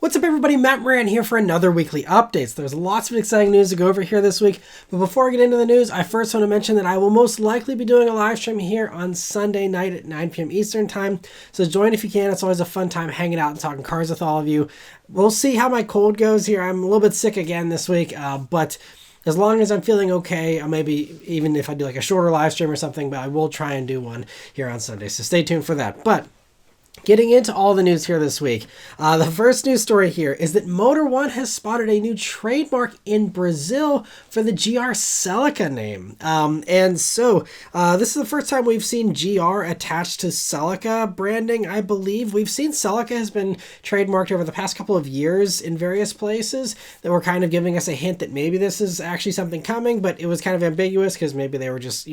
What's up everybody, Matt Maran here for another weekly update. So there's lots of exciting news to go over here this week, but before I get into the news, I first want to mention that I will most likely be doing a live stream here on Sunday night at 9 p.m. Eastern time, so join if you can. It's always a fun time hanging out and talking cars with all of you. We'll see how my cold goes here. I'm a little bit sick again this week, but as long as I'm feeling okay, maybe even if I do like a shorter live stream or something, but I will try and do one here on Sunday, so stay tuned for that. But getting into all the news here this week, the first news story here is that Motor One has spotted a new trademark in Brazil for the GR Celica name. And so this is the first time we've seen GR attached to Celica branding, I believe. We've seen Celica has been trademarked over the past couple of years in various places that were kind of giving us a hint that maybe this is actually something coming, but it was kind of ambiguous because maybe they were just,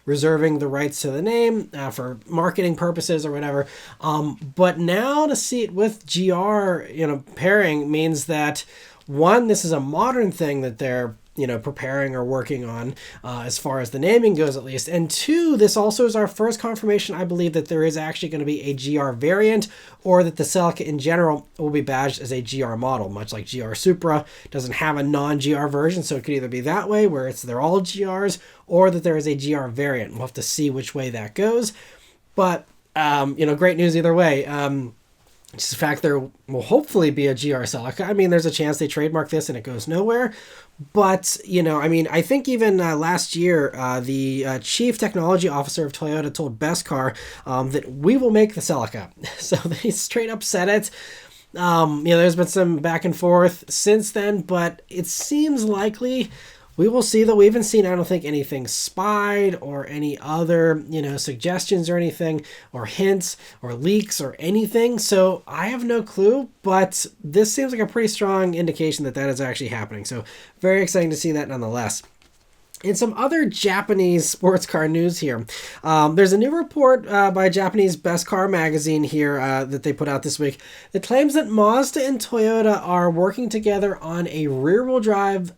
reserving the rights to the name for marketing purposes or whatever. But now to see it with GR, pairing means that, one, this is a modern thing that they're, preparing or working on as far as the naming goes, at least. And two, this also is our first confirmation, I believe, that there is actually going to be a GR variant, or that the Celica in general will be badged as a GR model, much like GR Supra doesn't have a non-GR version. So it could either be that way, where they're all GRs, or that there is a GR variant. We'll have to see which way that goes. But great news either way. Just the fact there will hopefully be a GR Celica. I mean, there's a chance they trademark this and it goes nowhere. But, I think even last year, the chief technology officer of Toyota told Best Car that we will make the Celica. So they straight up said it. There's been some back and forth since then, but it seems likely we will see, though. We haven't seen, I don't think, anything spied or any other, suggestions or anything, or hints or leaks or anything. So I have no clue, but this seems like a pretty strong indication that that is actually happening. So very exciting to see that nonetheless. In some other Japanese sports car news here, there's a new report by Japanese Best Car magazine here that they put out this week that claims that Mazda and Toyota are working together on a rear-wheel drive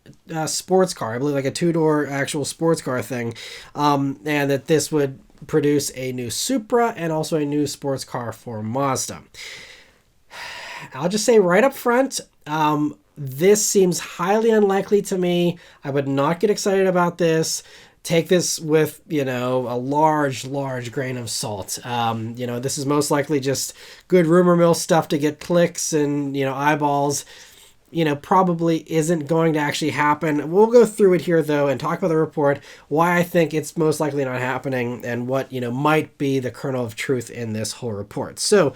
sports car, I believe like a two-door actual sports car thing, and that this would produce a new Supra and also a new sports car for Mazda. I'll just say right up front, this seems highly unlikely to me. I would not get excited about this. Take this with, a large grain of salt. This is most likely just good rumor mill stuff to get clicks and, eyeballs. Probably isn't going to actually happen. We'll go through it here, though, and talk about the report, why I think it's most likely not happening, and what, might be the kernel of truth in this whole report. So,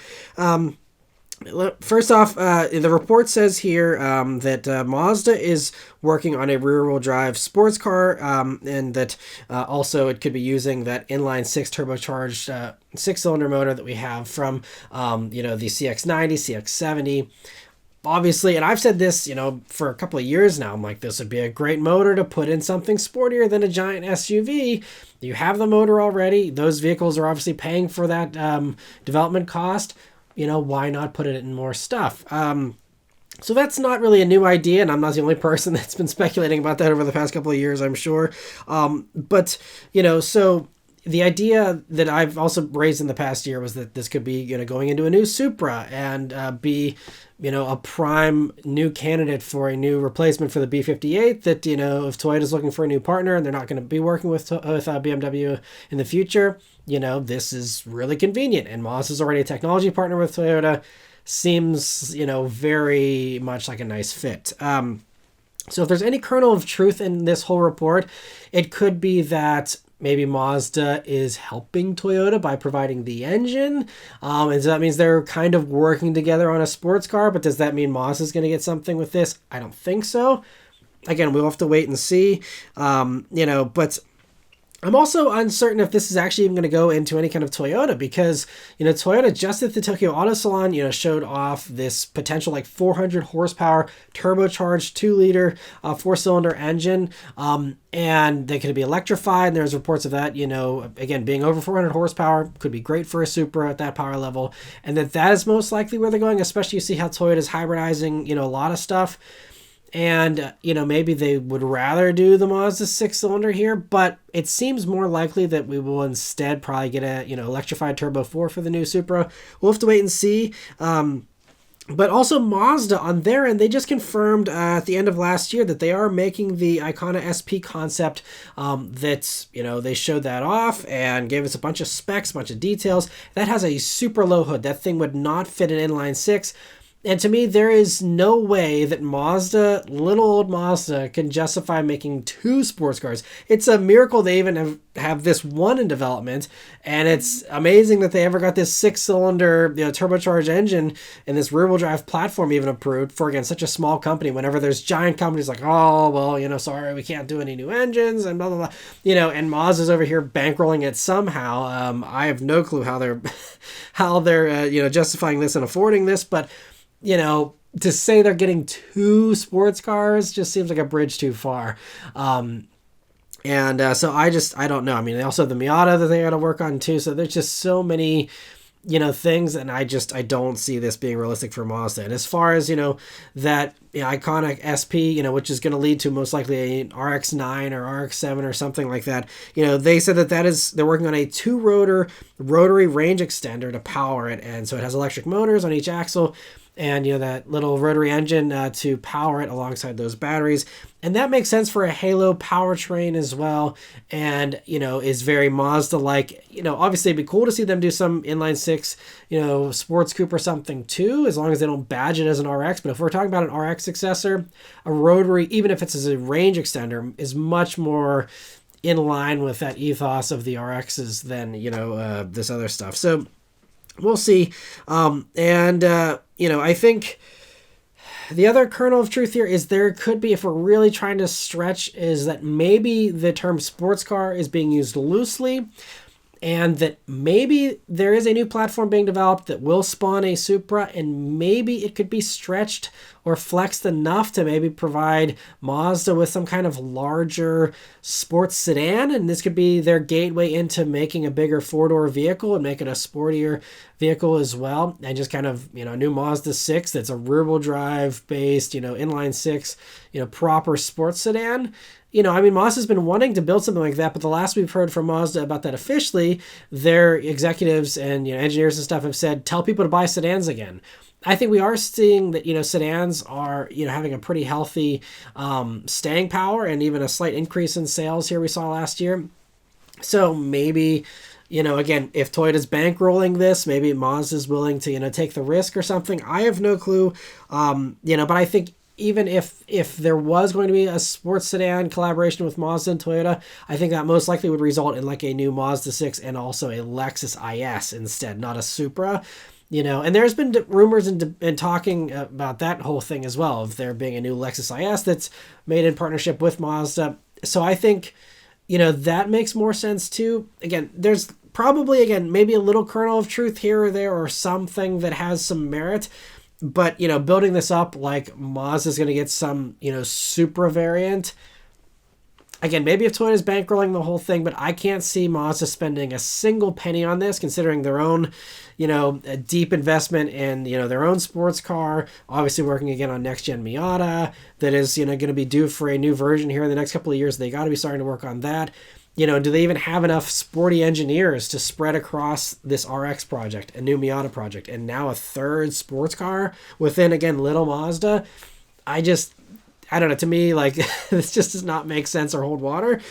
first off, the report says here that Mazda is working on a rear-wheel drive sports car, and that also it could be using that inline six turbocharged six-cylinder motor that we have from the CX-90, CX-70. Obviously, and I've said this, for a couple of years now, I'm like, this would be a great motor to put in something sportier than a giant SUV. You have the motor already. Those vehicles are obviously paying for that development cost. Why not put it in more stuff? So that's not really a new idea, and I'm not the only person that's been speculating about that over the past couple of years, I'm sure. But so the idea that I've also raised in the past year was that this could be, going into a new Supra and be, a prime new candidate for a new replacement for the B58 that, if Toyota's looking for a new partner and they're not going to be working with BMW in the future, this is really convenient. And Mazda's already a technology partner with Toyota. Seems, very much like a nice fit. So if there's any kernel of truth in this whole report, it could be that maybe Mazda is helping Toyota by providing the engine. And so that means they're kind of working together on a sports car, but does that mean Mazda's going to get something with this? I don't think so. Again, we'll have to wait and see, but I'm also uncertain if this is actually even going to go into any kind of Toyota, because, Toyota just at the Tokyo Auto Salon, showed off this potential 400 horsepower turbocharged 2-liter 4-cylinder engine. And they could be electrified. And there's reports of that, again, being over 400 horsepower could be great for a Supra at that power level. And that is most likely where they're going, especially you see how Toyota's hybridizing, a lot of stuff. And, maybe they would rather do the Mazda 6-cylinder here, but it seems more likely that we will instead probably get a, electrified Turbo 4 for the new Supra. We'll have to wait and see. But also Mazda on their end, they just confirmed at the end of last year that they are making the Icona SP concept. That's, they showed that off and gave us a bunch of specs, a bunch of details. That has a super low hood. That thing would not fit an inline six. And to me, there is no way that Mazda, little old Mazda, can justify making two sports cars. It's a miracle they even have this one in development, and it's amazing that they ever got this six-cylinder, turbocharged engine and this rear-wheel drive platform even approved for, again, such a small company. Whenever there's giant companies like, oh, well, sorry, we can't do any new engines and blah, blah, blah, and Mazda's over here bankrolling it somehow. I have no clue how they're justifying this and affording this, but to say they're getting two sports cars just seems like a bridge too far. So I don't know. I mean, they also have the Miata that they got to work on too. So there's just so many, things, and I don't see this being realistic for Mazda. And as far as, that iconic SP, which is going to lead to most likely an RX-9 or RX-7 or something like that, they said they're working on a two-rotor rotary range extender to power it. And so it has electric motors on each axle, and that little rotary engine to power it alongside those batteries. And that makes sense for a Halo powertrain as well, and is very Mazda like. Obviously it'd be cool to see them do some inline six sports coupe or something too, as long as they don't badge it as an RX. But if we're talking about an RX successor, a rotary, even if it's as a range extender, is much more in line with that ethos of the RXs than this other stuff. So we'll see. I think the other kernel of truth here is there could be, if we're really trying to stretch, is that maybe the term sports car is being used loosely, and that maybe there is a new platform being developed that will spawn a Supra, and maybe it could be stretched or flexed enough to maybe provide Mazda with some kind of larger sports sedan, and this could be their gateway into making a bigger four-door vehicle and make it a sportier vehicle as well, and just kind of, new Mazda 6 that's a rear-wheel drive based, inline six, proper sports sedan. Mazda's been wanting to build something like that, but the last we've heard from Mazda about that officially, their executives and engineers and stuff have said, tell people to buy sedans again. I think we are seeing that, sedans are, having a pretty healthy staying power, and even a slight increase in sales here we saw last year. So maybe, again, if Toyota's bankrolling this, maybe Mazda's willing to, take the risk or something. I have no clue, but I think even if there was going to be a sports sedan collaboration with Mazda and Toyota, I think that most likely would result in like a new Mazda 6 and also a Lexus IS instead, not a Supra. And there's been rumors and talking about that whole thing as well, of there being a new Lexus IS that's made in partnership with Mazda. So I think, that makes more sense too. Again, there's probably, maybe a little kernel of truth here or there, or something that has some merit. But, building this up like Mazda's going to get some, Supra variant. Again, maybe if Toyota's bankrolling the whole thing, but I can't see Mazda spending a single penny on this, considering their own, a deep investment in, their own sports car, obviously working again on next-gen Miata that is, going to be due for a new version here in the next couple of years. They got to be starting to work on that. Do they even have enough sporty engineers to spread across this RX project, a new Miata project, and now a third sports car within, again, little Mazda? I don't know. To me, like, this just does not make sense or hold water.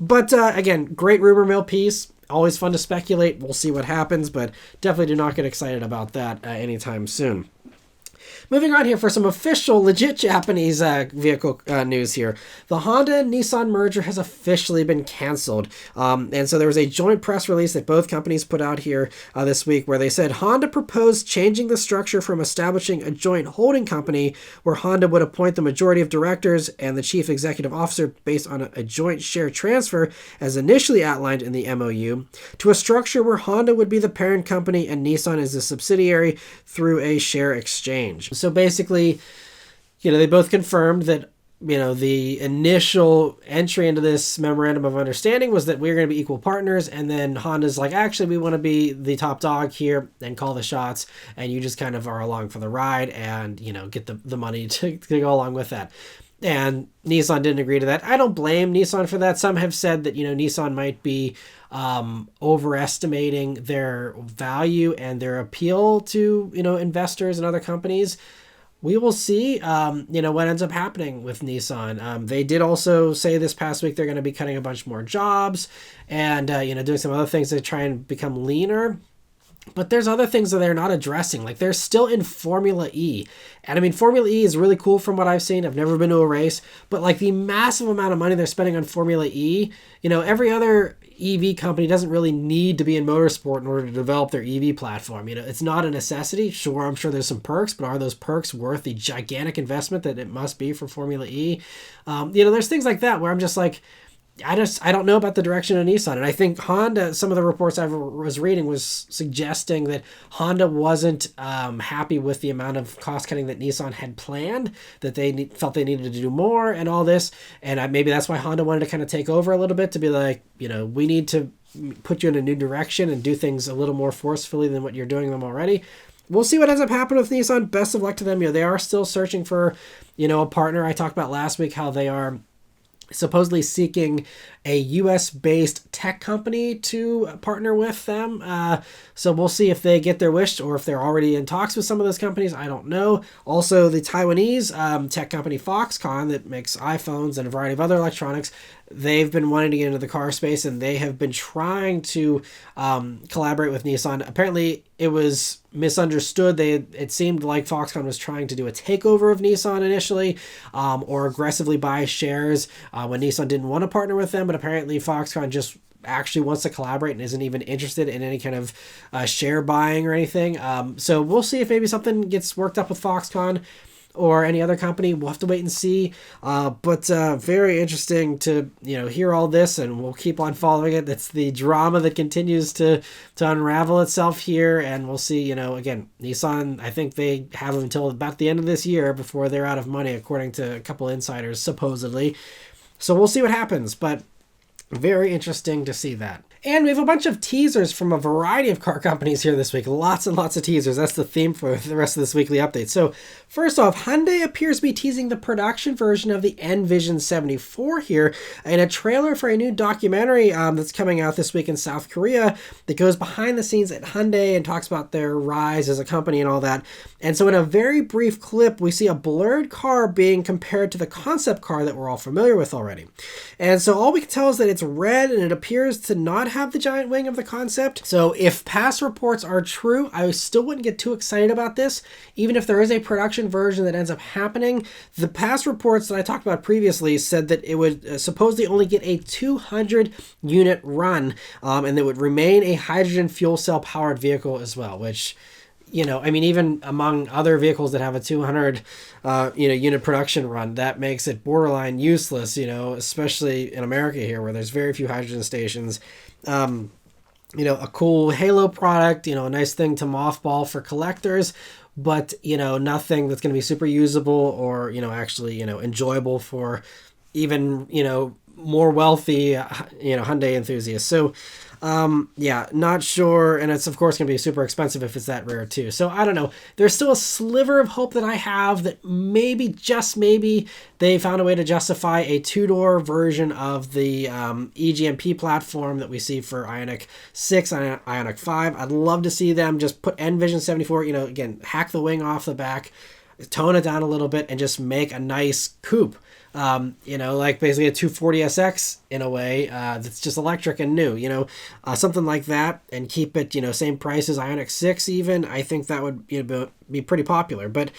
But again, great rumor mill piece. Always fun to speculate. We'll see what happens, but definitely do not get excited about that anytime soon. Moving on here for some official, legit Japanese vehicle news here. The Honda and Nissan merger has officially been canceled. And so there was a joint press release that both companies put out here this week where they said Honda proposed changing the structure from establishing a joint holding company where Honda would appoint the majority of directors and the chief executive officer based on a joint share transfer as initially outlined in the MOU, to a structure where Honda would be the parent company and Nissan is the subsidiary through a share exchange. So basically, they both confirmed that, the initial entry into this memorandum of understanding was that we're going to be equal partners. And then Honda's like, actually, we want to be the top dog here and call the shots. And you just kind of are along for the ride and, get the money to go along with that. And Nissan didn't agree to that. I don't blame Nissan for that. Some have said that, Nissan might be overestimating their value and their appeal to, investors and other companies. We will see, what ends up happening with Nissan. They did also say this past week they're going to be cutting a bunch more jobs and, doing some other things to try and become leaner. But there's other things that they're not addressing. Like, they're still in Formula E. And I mean, Formula E is really cool from what I've seen. I've never been to a race. But like the massive amount of money they're spending on Formula E, every other EV company doesn't really need to be in motorsport in order to develop their EV platform. It's not a necessity. Sure, I'm sure there's some perks, but are those perks worth the gigantic investment that it must be for Formula E? There's things like that where I'm just like, I don't know about the direction of Nissan. And I think Honda, some of the reports I was reading was suggesting that Honda wasn't happy with the amount of cost cutting that Nissan had planned, that they felt they needed to do more and all this. And maybe that's why Honda wanted to kind of take over a little bit, to be like, we need to put you in a new direction and do things a little more forcefully than what you're doing them already. We'll see what ends up happening with Nissan. Best of luck to them. They are still searching for, a partner. I talked about last week how they are supposedly seeking a US-based tech company to partner with them. So we'll see if they get their wish or if they're already in talks with some of those companies. I don't know. Also, the Taiwanese tech company Foxconn that makes iPhones and a variety of other electronics, they've been wanting to get into the car space, and they have been trying to collaborate with Nissan. Apparently, it was misunderstood. It seemed like Foxconn was trying to do a takeover of Nissan initially, or aggressively buy shares when Nissan didn't want to partner with them. But apparently, Foxconn just actually wants to collaborate and isn't even interested in any kind of share buying or anything. So we'll see if maybe something gets worked up with Foxconn or any other company. We'll have to wait and see. But very interesting to hear all this, and we'll keep on following it. It's the drama that continues to unravel itself here, and we'll see. Again, Nissan, I think they have until about the end of this year before they're out of money, according to a couple insiders, supposedly. So we'll see what happens, but very interesting to see that. And we have a bunch of teasers from a variety of car companies here this week. Lots and lots of teasers. That's the theme for the rest of this weekly update. So first off, Hyundai appears to be teasing the production version of the Envision 74 here in a trailer for a new documentary that's coming out this week in South Korea that goes behind the scenes at Hyundai and talks about their rise as a company and all that. And so in a very brief clip, we see a blurred car being compared to the concept car that we're all familiar with already. And so all we can tell is that it's red and it appears to not have the giant wing of the concept. So if past reports are true, I still wouldn't get too excited about this. Even if there is a production version that ends up happening, the past reports that I talked about previously said that it would supposedly only get a 200 unit run, and it would remain a hydrogen fuel cell powered vehicle as well, which, even among other vehicles that have a 200 unit production run, that makes it borderline useless, especially in America here where there's very few hydrogen stations. A cool halo product, a nice thing to mothball for collectors, but, nothing that's going to be super usable or, actually, enjoyable for even, more wealthy, Hyundai enthusiasts. So, not sure. And it's, of course, going to be super expensive if it's that rare, too. So, I don't know. There's still a sliver of hope that I have that maybe, just maybe, they found a way to justify a two-door version of the EGMP platform that we see for Ioniq 6 and Ioniq 5. I'd love to see them just put Envision 74, again, hack the wing off the back, tone it down a little bit, and just make a nice coupe. Like basically a 240SX in a way that's just electric and new, something like that, and keep it, same price as Ioniq 6 even. I think that would be pretty popular, but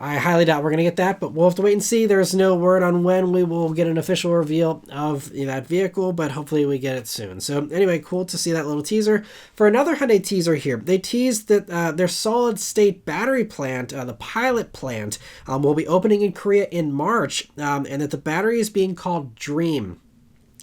I highly doubt we're going to get that, but we'll have to wait and see. There's no word on when we will get an official reveal of that vehicle, but hopefully we get it soon. So anyway, cool to see that little teaser. For another Hyundai teaser here, they teased that their solid-state battery plant, the pilot plant, will be opening in Korea in March, and that the battery is being called Dream.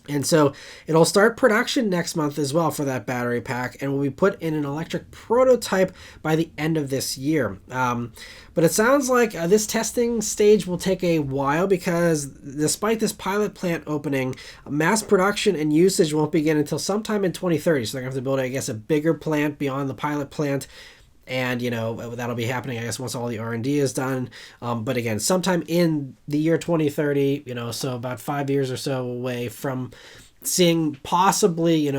And so it'll start production next month as well for that battery pack, and will be put in an electric prototype by the end of this year. But it sounds like this testing stage will take a while because despite this pilot plant opening, mass production and usage won't begin until sometime in 2030. So they're going to have to build, I guess, a bigger plant beyond the pilot plant. And, that'll be happening, I guess, once all the R&D is done. But again, sometime in the year 2030, so about 5 years or so away from seeing possibly,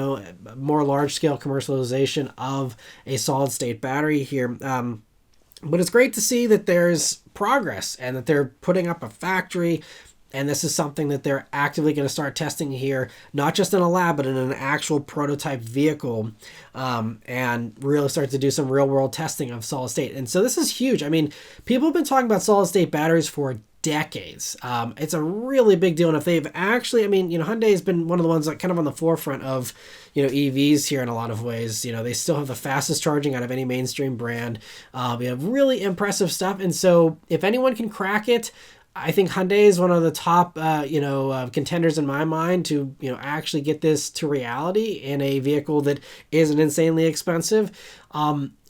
more large-scale commercialization of a solid-state battery here. But it's great to see that there's progress and that they're putting up a factory. And this is something that they're actively going to start testing here, not just in a lab, but in an actual prototype vehicle, and really start to do some real world testing of solid state. And so this is huge. I mean, people have been talking about solid state batteries for decades. It's a really big deal. And if they've actually, Hyundai has been one of the ones that kind of on the forefront of, EVs here in a lot of ways. They still have the fastest charging out of any mainstream brand. We have really impressive stuff. And so if anyone can crack it, I think Hyundai is one of the top, contenders in my mind to, actually get this to reality in a vehicle that isn't insanely expensive.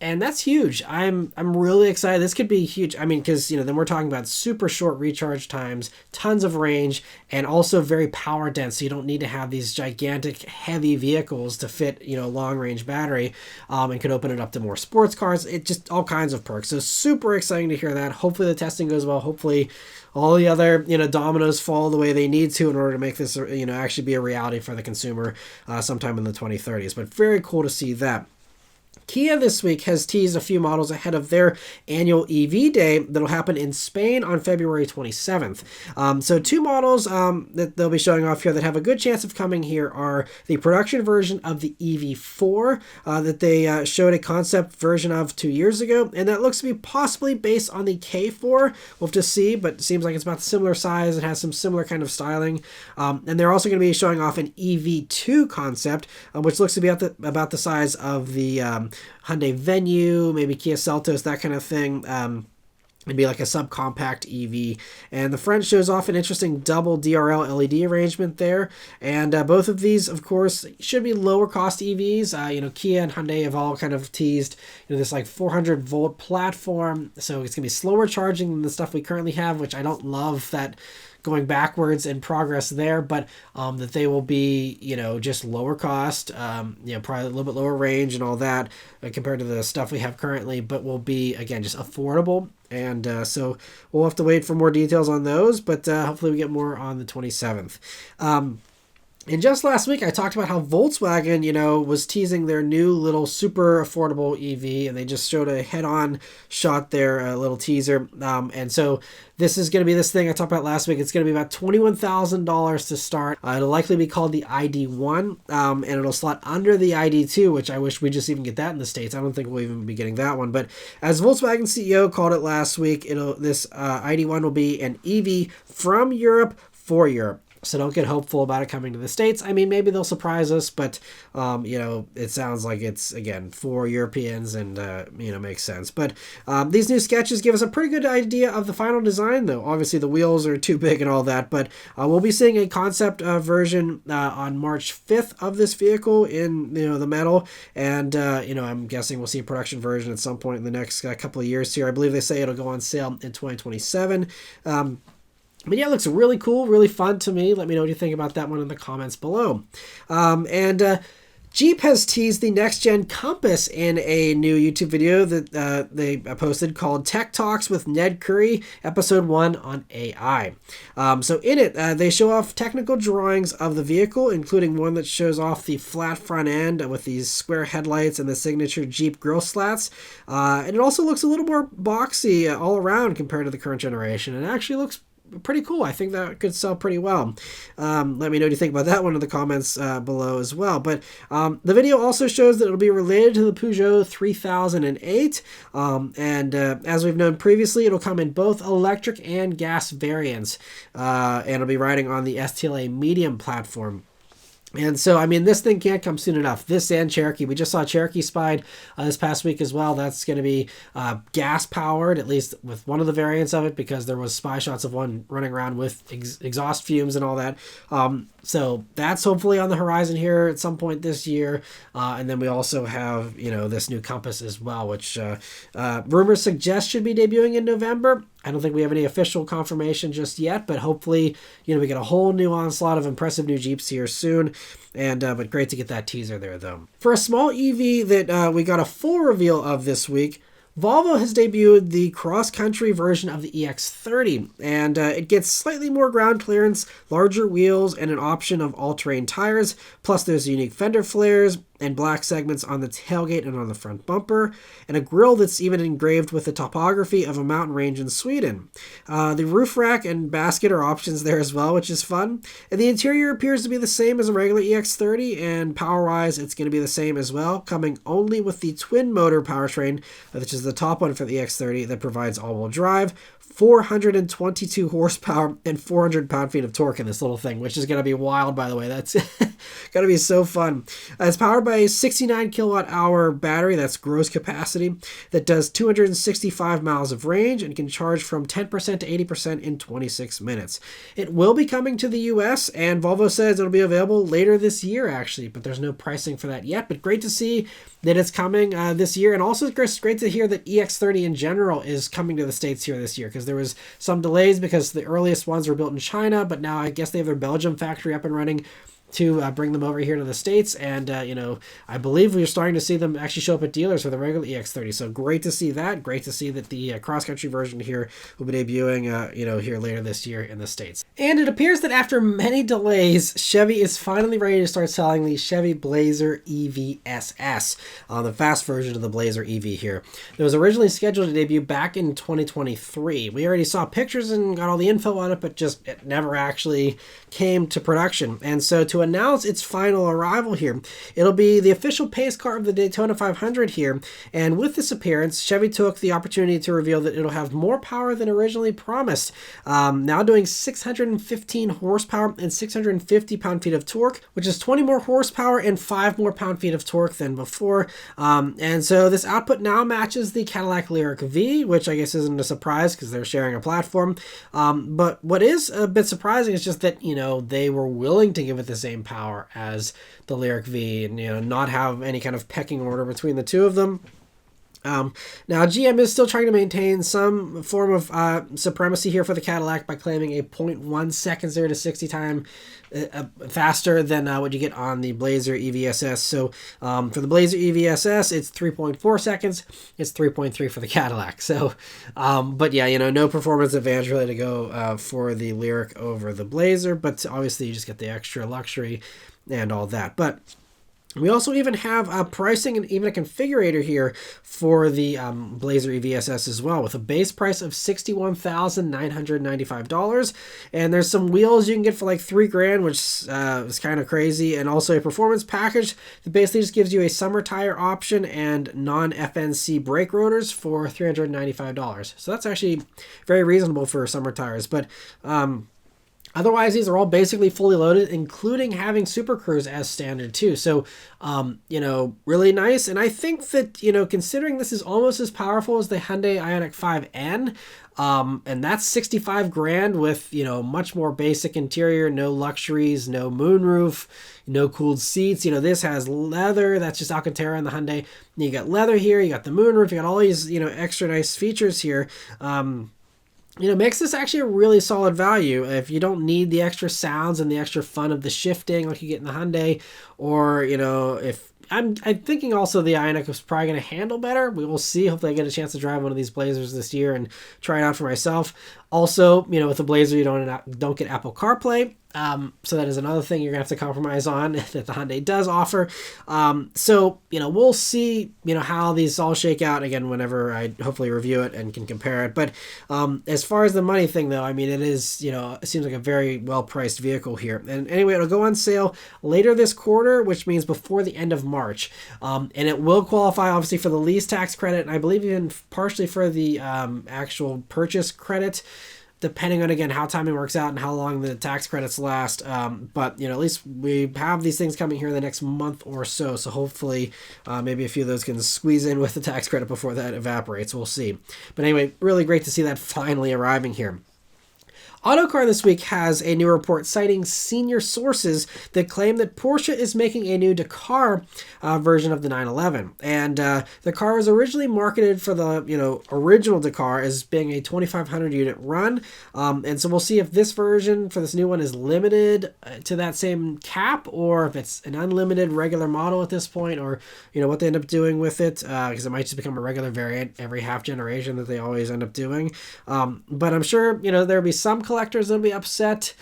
And that's huge. I'm really excited. This could be huge. Because, then we're talking about super short recharge times, tons of range, and also very power dense. So you don't need to have these gigantic, heavy vehicles to fit, long range battery, and could open it up to more sports cars. It just all kinds of perks. So super exciting to hear that. Hopefully the testing goes well. Hopefully all the other, dominoes fall the way they need to in order to make this, actually be a reality for the consumer sometime in the 2030s. But very cool to see that. Kia this week has teased a few models ahead of their annual EV day that'll happen in Spain on February 27th. So two models that they'll be showing off here that have a good chance of coming here are the production version of the EV4 that they showed a concept version of 2 years ago, and that looks to be possibly based on the K4. We'll have to see, but it seems like it's about similar size and has some similar kind of styling. And they're also going to be showing off an EV2 concept, which looks to be about the size of the Hyundai Venue, maybe Kia Seltos, that kind of thing. It'd be like a subcompact EV. And the front shows off an interesting double DRL LED arrangement there. And both of these, of course, should be lower cost EVs. Kia and Hyundai have all kind of teased this like 400 volt platform. So it's going to be slower charging than the stuff we currently have, which I don't love that going backwards in progress there, but that they will be, just lower cost, probably a little bit lower range and all that compared to the stuff we have currently, but will be, again, just affordable. And so we'll have to wait for more details on those, but hopefully we get more on the 27th. And just last week, I talked about how Volkswagen, was teasing their new little super affordable EV, and they just showed a head-on shot there, a little teaser. And so this is going to be this thing I talked about last week. It's going to be about $21,000 to start. It'll likely be called the ID1, and it'll slot under the ID2, which I wish we just even get that in the States. I don't think we'll even be getting that one. But as Volkswagen CEO called it last week, this ID1 will be an EV from Europe for Europe. So don't get hopeful about it coming to the States. Maybe they'll surprise us, but, it sounds like it's, again, for Europeans and, makes sense. But these new sketches give us a pretty good idea of the final design, though. Obviously, the wheels are too big and all that, but we'll be seeing a concept version on March 5th of this vehicle in, the metal. And, I'm guessing we'll see a production version at some point in the next couple of years here. I believe they say it'll go on sale in 2027. But yeah, it looks really cool, really fun to me. Let me know what you think about that one in the comments below. Jeep has teased the next-gen Compass in a new YouTube video that they posted called Tech Talks with Ned Curry, Episode 1 on AI. So in it, they show off technical drawings of the vehicle, including one that shows off the flat front end with these square headlights and the signature Jeep grille slats. And it also looks a little more boxy all around compared to the current generation. And it actually looks pretty cool. I think that could sell pretty well. Let me know what you think about that one in the comments below as well. But the video also shows that it'll be related to the Peugeot 3008. As we've known previously, it'll come in both electric and gas variants. And it'll be riding on the STLA Medium platform. And so, this thing can't come soon enough. This and Cherokee. We just saw Cherokee Spied this past week as well. That's going to be gas-powered, at least with one of the variants of it, because there was spy shots of one running around with exhaust fumes and all that. So that's hopefully on the horizon here at some point this year. And then we also have, this new Compass as well, which rumors suggest should be debuting in November. I don't think we have any official confirmation just yet, but hopefully, we get a whole new onslaught of impressive new Jeeps here soon. But great to get that teaser there, though. For a small EV that we got a full reveal of this week, Volvo has debuted the cross-country version of the EX30, and it gets slightly more ground clearance, larger wheels, and an option of all-terrain tires, plus there's unique fender flares and black segments on the tailgate and on the front bumper, and a grille that's even engraved with the topography of a mountain range in Sweden. The roof rack and basket are options there as well, which is fun. And the interior appears to be the same as a regular EX30, and power-wise, it's going to be the same as well, coming only with the twin-motor powertrain, which is the top one for the EX30 that provides all-wheel drive, 422 horsepower, and 400 pound-feet of torque in this little thing, which is going to be wild, by the way. That's going to be so fun. It's powered by a 69 kilowatt-hour battery, that's gross capacity, that does 265 miles of range and can charge from 10% to 80% in 26 minutes. It will be coming to the US, and Volvo says it'll be available later this year, actually, but there's no pricing for that yet. But great to see that it's coming this year, and also it's great to hear that EX30 in general is coming to the States here this year, because there was some delays because the earliest ones were built in China, but now I guess they have their Belgium factory up and running to bring them over here to the States. And, I believe we're starting to see them actually show up at dealers for the regular EX30. So great to see that. Great to see that the cross-country version here will be debuting, here later this year in the States. And it appears that after many delays, Chevy is finally ready to start selling the Chevy Blazer EV SS, the fast version of the Blazer EV here. It was originally scheduled to debut back in 2023. We already saw pictures and got all the info on it, but just it never actually came to production. And so to announce its final arrival here, it'll be the official pace car of the Daytona 500 here. And with this appearance, Chevy took the opportunity to reveal that it'll have more power than originally promised, now doing 615 horsepower and 650 pound-feet of torque, which is 20 more horsepower and 5 more pound-feet of torque than before. And so this output now matches the Cadillac Lyriq V, which I guess isn't a surprise because they're sharing a platform. But what is a bit surprising is just that, they were willing to give it the same power as the Lyriq V and, not have any kind of pecking order between the two of them. Now, GM is still trying to maintain some form of supremacy here for the Cadillac by claiming a 0.1 second 0 to 60 time faster than what you get on the Blazer EVSS. So for the Blazer EVSS, it's 3.4 seconds. It's 3.3 for the Cadillac. So, but yeah, no performance advantage really to go for the Lyriq over the Blazer. But obviously, you just get the extra luxury and all that. But we also even have pricing and even a configurator here for the Blazer EVSS as well, with a base price of $61,995. And there's some wheels you can get for like $3,000, which is kind of crazy. And also a performance package that basically just gives you a summer tire option and non-FNC brake rotors for $395. So that's actually very reasonable for summer tires. But otherwise, these are all basically fully loaded, including having Super Cruise as standard too. So, really nice. And I think that, considering this is almost as powerful as the Hyundai Ioniq 5N, and that's $65,000 with, much more basic interior, no luxuries, no moonroof, no cooled seats. This has leather. That's just Alcantara in the Hyundai. You got leather here. You got the moonroof. You got all these, extra nice features here. Makes this actually a really solid value if you don't need the extra sounds and the extra fun of the shifting like you get in the Hyundai, or, if I'm thinking also the Ioniq is probably going to handle better. We will see. Hopefully I get a chance to drive one of these Blazers this year and try it out for myself. Also, with the Blazer, you don't get Apple CarPlay. So that is another thing you're going to have to compromise on that the Hyundai does offer. So, we'll see, how these all shake out again whenever I hopefully review it and can compare it. But as far as the money thing, though, it is, it seems like a very well-priced vehicle here. And anyway, it'll go on sale later this quarter, which means before the end of March. And it will qualify, obviously, for the lease tax credit, and I believe even partially for the actual purchase credit, depending on, again, how timing works out and how long the tax credits last. But, at least we have these things coming here in the next month or so. So hopefully maybe a few of those can squeeze in with the tax credit before that evaporates. We'll see. But anyway, really great to see that finally arriving here. Autocar this week has a new report citing senior sources that claim that Porsche is making a new Dakar version of the 911. And the car was originally marketed for the original Dakar as being a 2,500 unit run. And so we'll see if this version for this new one is limited to that same cap, or if it's an unlimited regular model at this point, or what they end up doing with it, because it might just become a regular variant every half generation that they always end up doing. But I'm sure there'll be some collectors that'll be upset,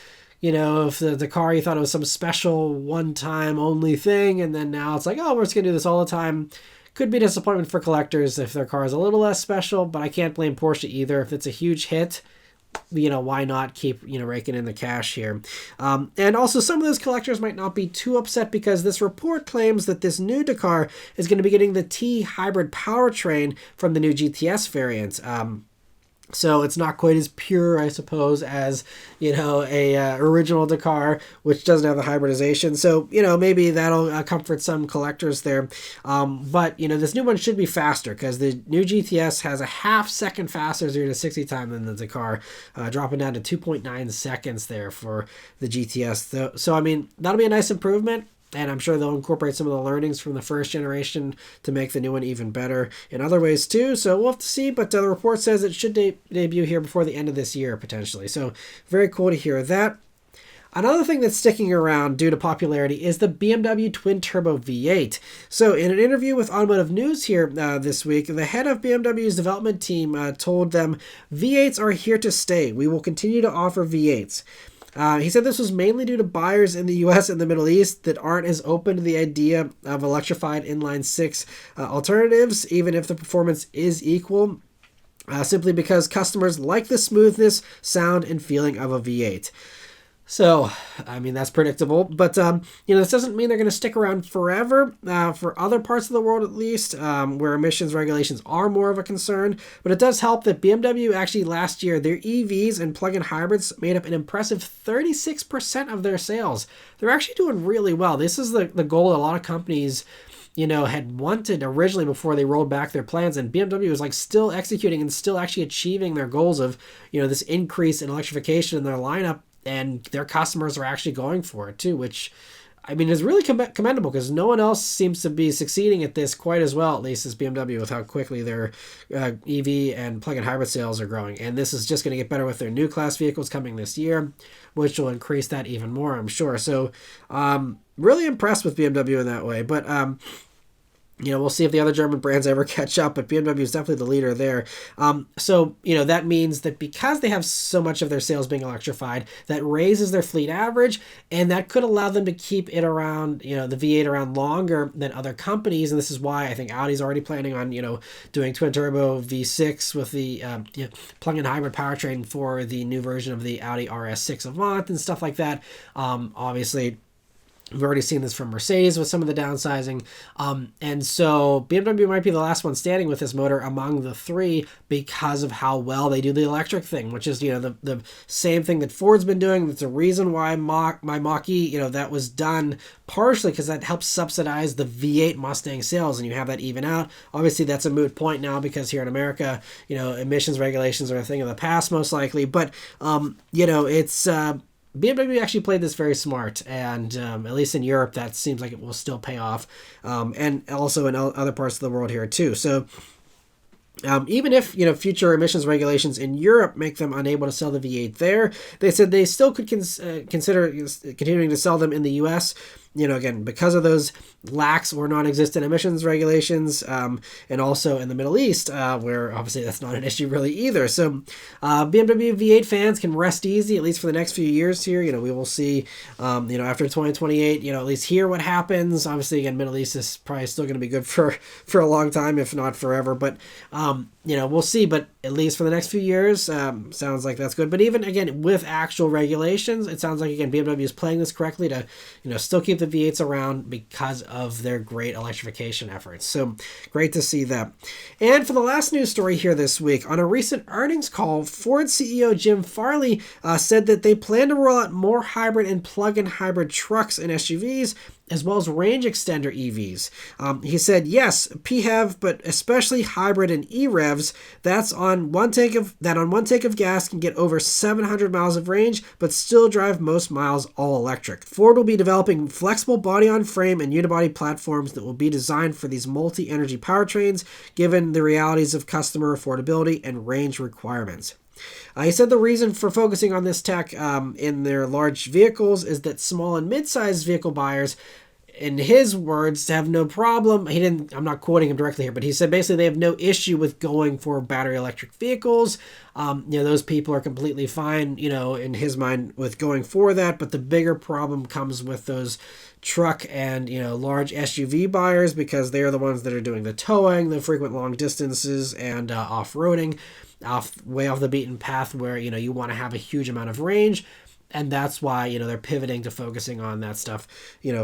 if the car you thought it was some special one-time only thing, and then now it's like, oh, we're just gonna do this all the time. Could be disappointment for collectors if their car is a little less special, but I can't blame Porsche either. If it's a huge hit, why not keep raking in the cash here? And also, some of those collectors might not be too upset, because this report claims that this new Dakar is going to be getting the T hybrid powertrain from the new GTS variant. So it's not quite as pure, I suppose, as, a original Dakar, which doesn't have the hybridization. So, maybe that'll comfort some collectors there. But, this new one should be faster, because the new GTS has a half second faster 0 to 60 time than the Dakar, dropping down to 2.9 seconds there for the GTS. So, that'll be a nice improvement. And I'm sure they'll incorporate some of the learnings from the first generation to make the new one even better in other ways too. So we'll have to see. But the report says it should debut here before the end of this year, potentially. So very cool to hear that. Another thing that's sticking around due to popularity is the BMW twin-turbo V8. So in an interview with Automotive News here this week, the head of BMW's development team told them, "V8s are here to stay. We will continue to offer V8s." He said this was mainly due to buyers in the US and the Middle East that aren't as open to the idea of electrified inline-six alternatives, even if the performance is equal, simply because customers like the smoothness, sound, and feeling of a V8. So, that's predictable, but, this doesn't mean they're going to stick around forever, for other parts of the world at least, where emissions regulations are more of a concern. But it does help that BMW actually last year, their EVs and plug-in hybrids made up an impressive 36% of their sales. They're actually doing really well. This is the goal that a lot of companies had wanted originally before they rolled back their plans, and BMW was still executing and still actually achieving their goals of, this increase in electrification in their lineup. And their customers are actually going for it too, which, is really commendable, because no one else seems to be succeeding at this quite as well, at least as BMW, with how quickly their EV and plug-in hybrid sales are growing. And this is just going to get better with their new class vehicles coming this year, which will increase that even more, I'm sure. So really impressed with BMW in that way. But we'll see if the other German brands ever catch up, but BMW is definitely the leader there. So that means that because they have so much of their sales being electrified, that raises their fleet average, and that could allow them to keep it around, the V8 around longer than other companies. And this is why I think Audi's already planning on, doing twin turbo V6 with the plug-in hybrid powertrain for the new version of the Audi RS6 Avant and stuff like that. Obviously, we've already seen this from Mercedes with some of the downsizing. And so BMW might be the last one standing with this motor among the three, because of how well they do the electric thing, which is, the same thing that Ford's been doing. That's a reason why my Mach-E, that was done partially because that helps subsidize the V8 Mustang sales, and you have that even out. Obviously, that's a moot point now, because here in America, emissions regulations are a thing of the past, most likely. But, it's... BMW actually played this very smart, and at least in Europe, that seems like it will still pay off, and also in other parts of the world here too. So even if future emissions regulations in Europe make them unable to sell the V8 there, they said they still could consider continuing to sell them in the US. Again, because of those lax or non-existent emissions regulations, and also in the Middle East, where obviously that's not an issue really either. So BMW V8 fans can rest easy, at least for the next few years here. We will see, after 2028, at least hear what happens. Obviously, again, Middle East is probably still going to be good for a long time, if not forever. But, we'll see. But at least for the next few years, sounds like that's good. But even, again, with actual regulations, it sounds like, again, BMW is playing this correctly to, still keep the V8s around because of their great electrification efforts. So great to see that. And for the last news story here this week, on a recent earnings call, Ford CEO Jim Farley said that they plan to roll out more hybrid and plug-in hybrid trucks and SUVs as well as range extender EVs. He said, yes, PHEV, but especially hybrid and E-revs, that's on one tank of gas can get over 700 miles of range, but still drive most miles all electric. Ford will be developing flexible body-on-frame and unibody platforms that will be designed for these multi-energy powertrains, given the realities of customer affordability and range requirements. He said the reason for focusing on this tech in their large vehicles is that small and mid-sized vehicle buyers, in his words, have no problem. I'm not quoting him directly here, but he said basically they have no issue with going for battery electric vehicles. Those people are completely fine, in his mind with going for that. But the bigger problem comes with those truck and, large SUV buyers, because they're the ones that are doing the towing, the frequent long distances, and off-roading, way off the beaten path where, you want to have a huge amount of range. And that's why, they're pivoting to focusing on that stuff,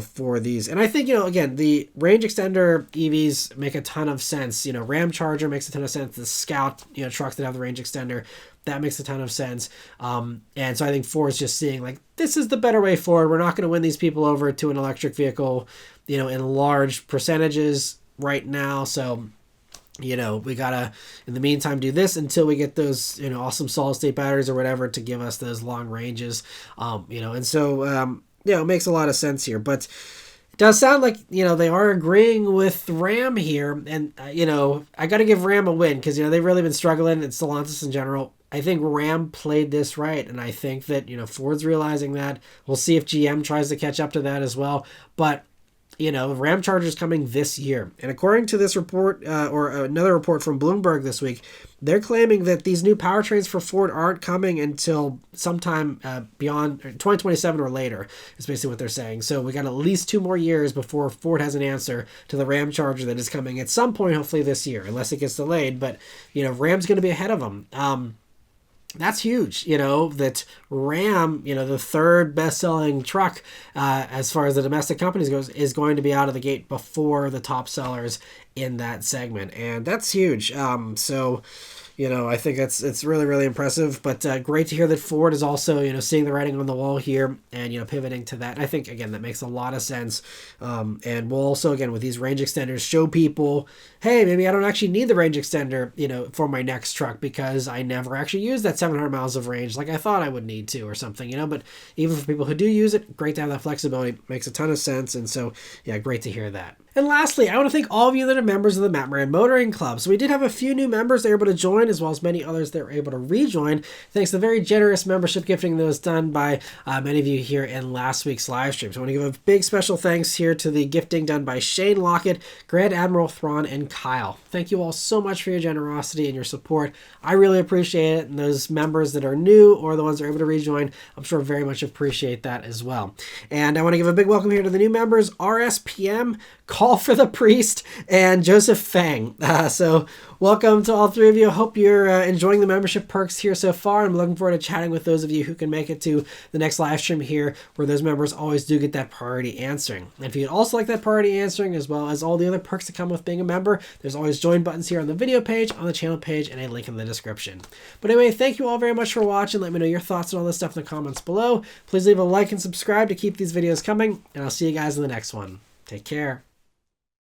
for these. And I think, again, the range extender EVs make a ton of sense. Ram Charger makes a ton of sense. The Scout, trucks that have the range extender, that makes a ton of sense. And so I think Ford's just seeing, like, this is the better way forward. We're not going to win these people over to an electric vehicle, in large percentages right now. So, we gotta, in the meantime, do this until we get those, awesome solid state batteries or whatever to give us those long ranges, and so, it makes a lot of sense here. But it does sound like, they are agreeing with Ram here. And, I got to give Ram a win because, they've really been struggling, and Stellantis in general. I think Ram played this right, and I think that, Ford's realizing that. We'll see if GM tries to catch up to that as well. But Ram Charger's coming this year. And according to this report, or another report from Bloomberg this week, they're claiming that these new powertrains for Ford aren't coming until sometime beyond 2027 or later, is basically what they're saying. So we got at least 2 more years before Ford has an answer to the Ram Charger that is coming at some point, hopefully this year, unless it gets delayed. But, Ram's going to be ahead of them. That's huge, that Ram, the third best-selling truck as far as the domestic companies goes, is going to be out of the gate before the top sellers in that segment. And that's huge. So, I think it's really, really impressive. But great to hear that Ford is also, seeing the writing on the wall here and, pivoting to that. And I think, again, that makes a lot of sense. And we'll also, again, with these range extenders, show people, hey, maybe I don't actually need the range extender, for my next truck because I never actually use that 700 miles of range like I thought I would need to or something, But even for people who do use it, great to have that flexibility. Makes a ton of sense. And so, yeah, great to hear that. And lastly, I want to thank all of you that are members of the Maran Motoring Club. So we did have a few new members that were able to join, as well as many others that were able to rejoin, thanks to the very generous membership gifting that was done by many of you here in last week's live stream. So I want to give a big special thanks here to the gifting done by Shane Lockett, Grand Admiral Thrawn, and Kyle. Thank you all so much for your generosity and your support. I really appreciate it. And those members that are new or the ones that are able to rejoin, I'm sure very much appreciate that as well. And I want to give a big welcome here to the new members, RSPM, Call for the Priest, and Joseph Fang. So welcome to all 3 of you. Hope you're enjoying the membership perks here so far. I'm looking forward to chatting with those of you who can make it to the next live stream here, where those members always do get that priority answering. And if you'd also like that priority answering, as well as all the other perks that come with being a member, there's always join buttons here on the video page, on the channel page, and a link in the description. But anyway, thank you all very much for watching. Let me know your thoughts on all this stuff in the comments below. Please leave a like and subscribe to keep these videos coming, and I'll see you guys in the next one. Take care.